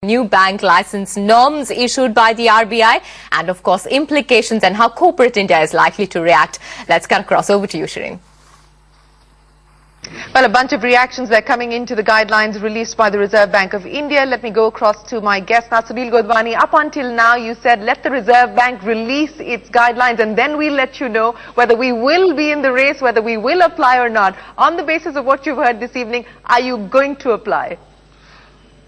New bank license norms issued by the RBI and of course implications and how corporate India is likely to react. Let's cut across. Over to you, Shireen. Well, a bunch of reactions are coming into the guidelines released by the Reserve Bank of India. Let me go across to my guest now, Sunil Godwani. Up until now, you said let the Reserve Bank release its guidelines and then we'll let you know whether we will be in the race, whether we will apply or not. On the basis of what you've heard this evening, are you going to apply?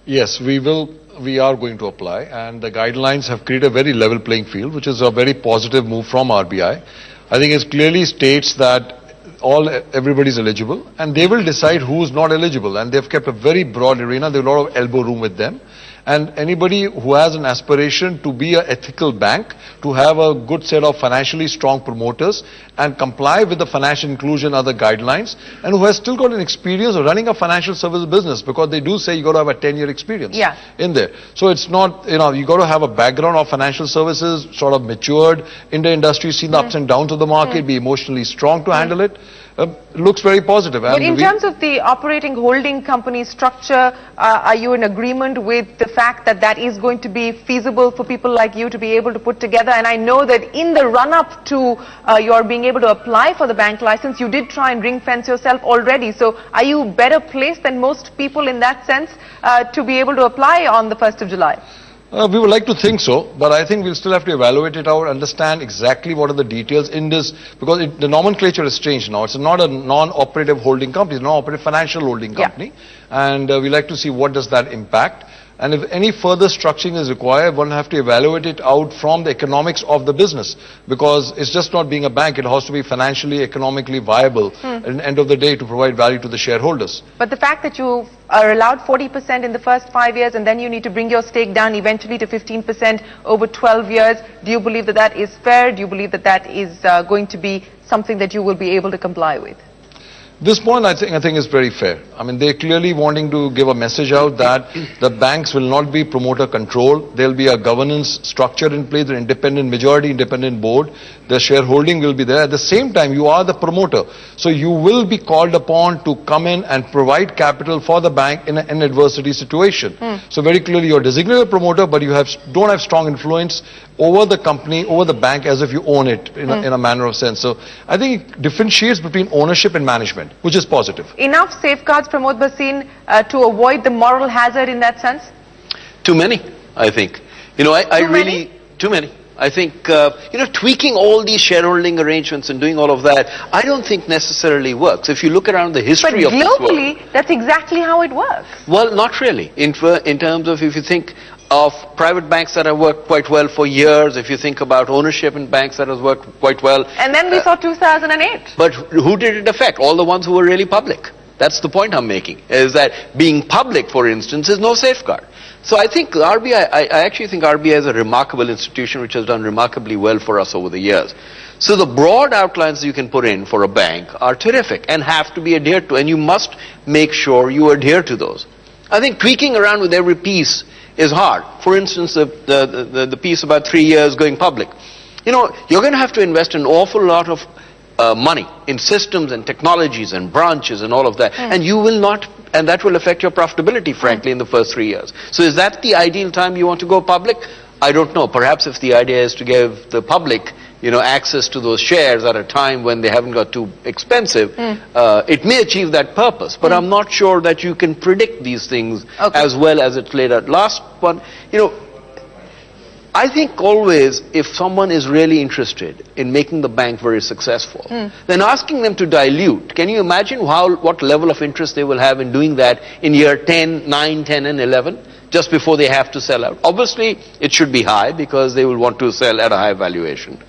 Yes, we are going to apply, and the guidelines have created a very level playing field, which is a very positive move from RBI. I think it clearly states that everybody is eligible, and they will decide who is not eligible, and they've kept a very broad arena. There's a lot of elbow room with them, and anybody who has an aspiration to be an ethical bank, to have a good set of financially strong promoters and comply with the financial inclusion other guidelines, and who has still got an experience of running a financial service business, because they do say you got to have a 10-year experience in there. So it's not, you got to have a background of financial services, sort of matured in the industry, seen the ups and downs of the market, be emotionally strong to handle it. Looks very positive. But in terms of the operating holding company structure, are you in agreement with the fact that that is going to be feasible for people like you to be able to put together? And I know that in the run-up to your being able to apply for the bank license, you did try and ring-fence yourself already. So are you better placed than most people in that sense to be able to apply on the 1st of July? We would like to think so, but I think we'll still have to evaluate it out, understand exactly what are the details in this, because the nomenclature has changed now. It's not a non-operative holding company, it's a non-operative financial holding company, and we like to see what does that impact. And if any further structuring is required, one will have to evaluate it out from the economics of the business, because it's just not being a bank, it has to be financially, economically viable at the end of the day to provide value to the shareholders. But the fact that you are allowed 40% in the first 5 years and then you need to bring your stake down eventually to 15% over 12 years, do you believe that that is fair? Do you believe that that is going to be something that you will be able to comply with? This point I think is very fair. I mean, they're clearly wanting to give a message out that the banks will not be promoter controlled. There'll be a governance structure in place, an independent majority, independent board. The shareholding will be there. At the same time, you are the promoter. So you will be called upon to come in and provide capital for the bank in an adversity situation. So very clearly you're designated promoter, but you don't have strong influence over the company, over the bank, as if you own it in a manner of sense. So I think it differentiates between ownership and management, which is positive. Enough safeguards, Pramod Bhasin, to avoid the moral hazard in that sense? Too many, I think. Too many. I think, tweaking all these shareholding arrangements and doing all of that, I don't think necessarily works. If you look around the history of this world, globally, that's exactly how it works. Well, not really. In terms of, if you think of private banks that have worked quite well for years, if you think about ownership in banks that has worked quite well. And then we saw 2008. But who did it affect? All the ones who were really public. That's the point I'm making, is that being public, for instance, is no safeguard. So I think RBI, I actually think RBI is a remarkable institution which has done remarkably well for us over the years. So the broad outlines you can put in for a bank are terrific and have to be adhered to, and you must make sure you adhere to those. I think tweaking around with every piece is hard. For instance, the piece about 3 years going public. You're going to have to invest an awful lot of money in systems and technologies and branches and all of that, and you will not, and that will affect your profitability, frankly, in the first 3 years. So is that the ideal time you want to go public? I don't know. Perhaps if the idea is to give the public access to those shares at a time when they haven't got too expensive, it may achieve that purpose. But I'm not sure that you can predict these things as well as it's laid out. Last one, I think always if someone is really interested in making the bank very successful, then asking them to dilute, can you imagine what level of interest they will have in doing that in year 10, 9, 10 and 11? Just before they have to sell out. Obviously, it should be high because they will want to sell at a high valuation.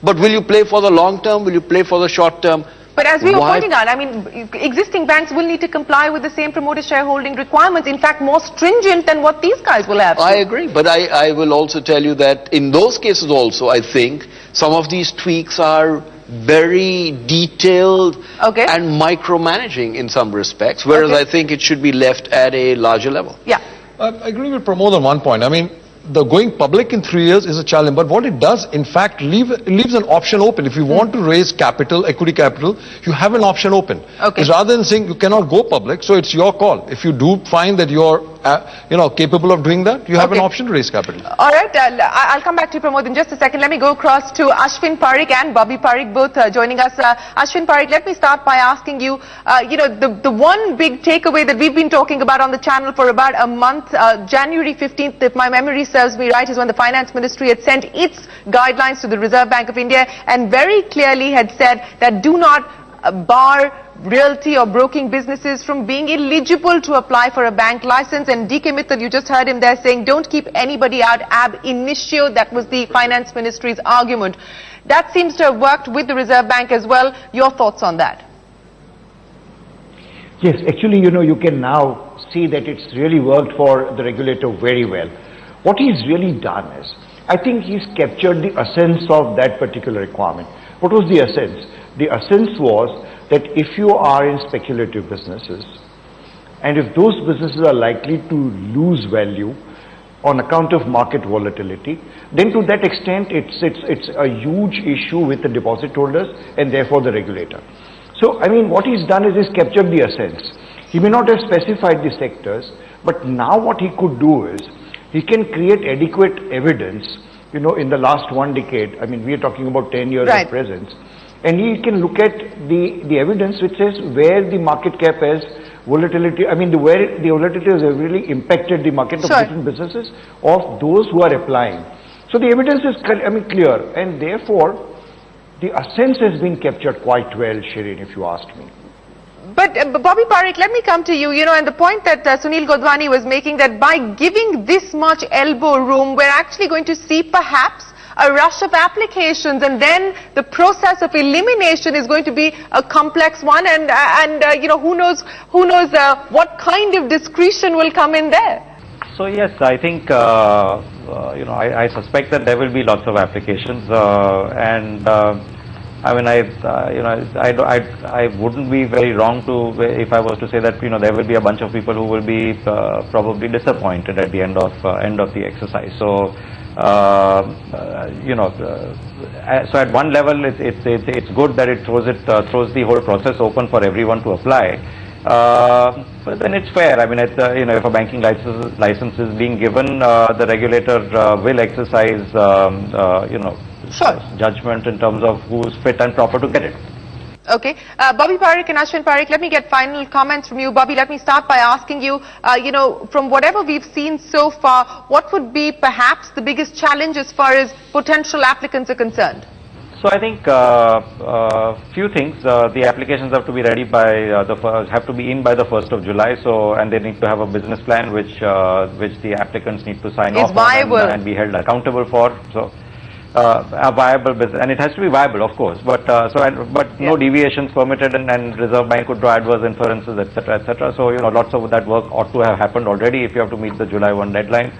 But will you play for the long term? Will you play for the short term? But as we were pointing out, I mean, existing banks will need to comply with the same promoter shareholding requirements, in fact, more stringent than what these guys will have. I agree, but I will also tell you that in those cases also, I think some of these tweaks are very detailed and micromanaging in some respects, whereas I think it should be left at a larger level. Yeah. I agree with Pramod on one point. I mean, the going public in 3 years is a challenge, but what it does, in fact, leaves an option open. If you want to raise capital, equity capital, you have an option open. It's rather than saying you cannot go public, so it's your call. If you do find that your capable of doing that, you have an option to raise capital. All right, I'll come back to you, Pramod, in just a second. Let me go across to Ashwin Parikh and Bobby Parikh, both joining us. Ashwin Parikh, let me start by asking you, the one big takeaway that we've been talking about on the channel for about a month, January 15th, if my memory serves me right, is when the Finance Ministry had sent its guidelines to the Reserve Bank of India and very clearly had said that do not bar realty or broking businesses from being eligible to apply for a bank license. And DK Mittal, you just heard him there saying don't keep anybody out ab initio. That was the Finance Ministry's argument. That seems to have worked with the Reserve Bank as well. Your thoughts on that? Yes, actually, you can now see that it's really worked for the regulator very well. What he's really done is, I think he's captured the essence of that particular requirement. What was the essence? The essence was that if you are in speculative businesses, and if those businesses are likely to lose value on account of market volatility, then to that extent it's a huge issue with the deposit holders and therefore the regulator. So, I mean, what he's done is he's captured the essence. He may not have specified the sectors, but now what he could do is, he can create adequate evidence, in the last 1 decade. I mean, we are talking about 10 years of presence. And he can look at the evidence which says where the market cap has volatility, where the volatility has really impacted the market of different businesses of those who are applying. So the evidence is, clear, and therefore, the essence has been captured quite well, Shireen, if you ask me. But Bobby Parikh, let me come to you, and the point that Sunil Godwani was making, that by giving this much elbow room, we're actually going to see perhaps a rush of applications, and then the process of elimination is going to be a complex one, and who knows what kind of discretion will come in there. So yes, I think I suspect that there will be lots of applications, I wouldn't be very wrong if I was to say that there will be a bunch of people who will be probably disappointed at the end of the exercise. So so at one level it's good that it throws the whole process open for everyone to apply. But then it's fair. If a banking license is being given, the regulator will exercise judgment in terms of who's fit and proper to get it. Okay. Bobby Parikh and Ashwin Parikh, let me get final comments from you. Bobby, let me start by asking you, from whatever we've seen so far, what would be perhaps the biggest challenge as far as potential applicants are concerned? So I think few things. The applications have to be ready by have to be in by the 1st of July. So, and they need to have a business plan which the applicants need to sign off on and be held accountable for. So, a viable business, and it has to be viable, of course. But no deviations permitted, and Reserve Bank could draw adverse inferences, etc., etc. So lots of that work ought to have happened already if you have to meet the July 1 deadline.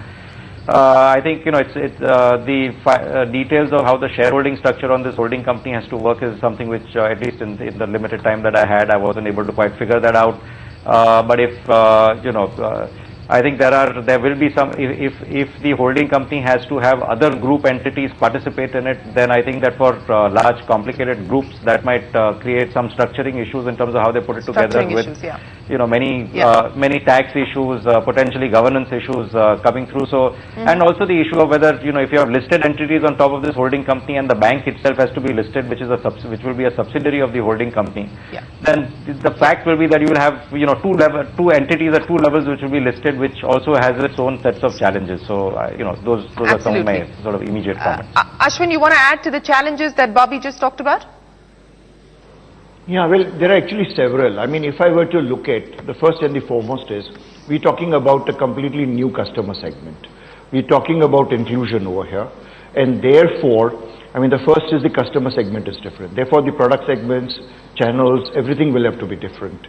I think the details of how the shareholding structure on this holding company has to work is something which at least in the limited time that I had, I wasn't able to quite figure that out. But if I think there will be some, if the holding company has to have other group entities participate in it, then I think that for large complicated groups that might create some structuring issues in terms of how they put it together with many tax issues, potentially governance issues coming through. So and also the issue of whether if you have listed entities on top of this holding company and the bank itself has to be listed, which will be a subsidiary of the holding company, then the fact will be that you will have two entities at two levels which will be listed, which also has its own sets of challenges. So, those are some of my sort of immediate comments. Ashwin, you want to add to the challenges that Bobby just talked about? Yeah, well, there are actually several. If I were to look at, the first and the foremost is, we're talking about a completely new customer segment. We're talking about inclusion over here. And therefore, the first is the customer segment is different. Therefore, the product segments, channels, everything will have to be different.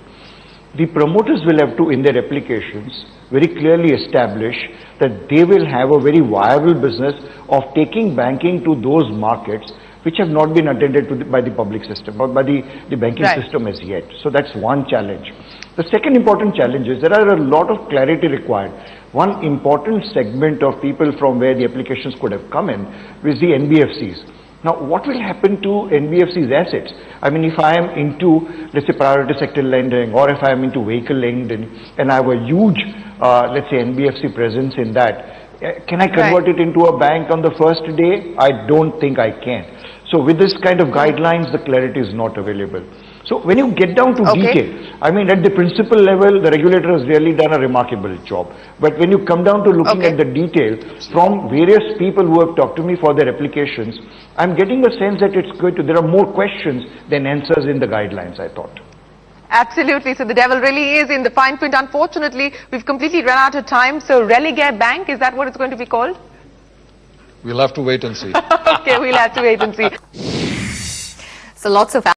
The promoters will have to, in their applications, very clearly establish that they will have a very viable business of taking banking to those markets which have not been attended to by the public system or by the banking system as yet. So that's one challenge. The second important challenge is there are a lot of clarity required. One important segment of people from where the applications could have come in is the NBFCs. Now, what will happen to NBFC's assets? I mean, if I am into, let's say, priority sector lending, or if I am into vehicle lending, and I have a huge, let's say, NBFC presence in that, can I convert it into a bank on the first day? I don't think I can. So with this kind of guidelines, the clarity is not available. So when you get down to detail, I mean, at the principal level, the regulator has really done a remarkable job. But when you come down to looking at the detail from various people who have talked to me for their applications, I'm getting a sense that it's going to, there are more questions than answers in the guidelines, I thought. Absolutely. So the devil really is in the fine print. Unfortunately, we've completely run out of time. So Relegare Bank, is that what it's going to be called? We'll have to wait and see. Okay, we'll have to wait and see. So lots of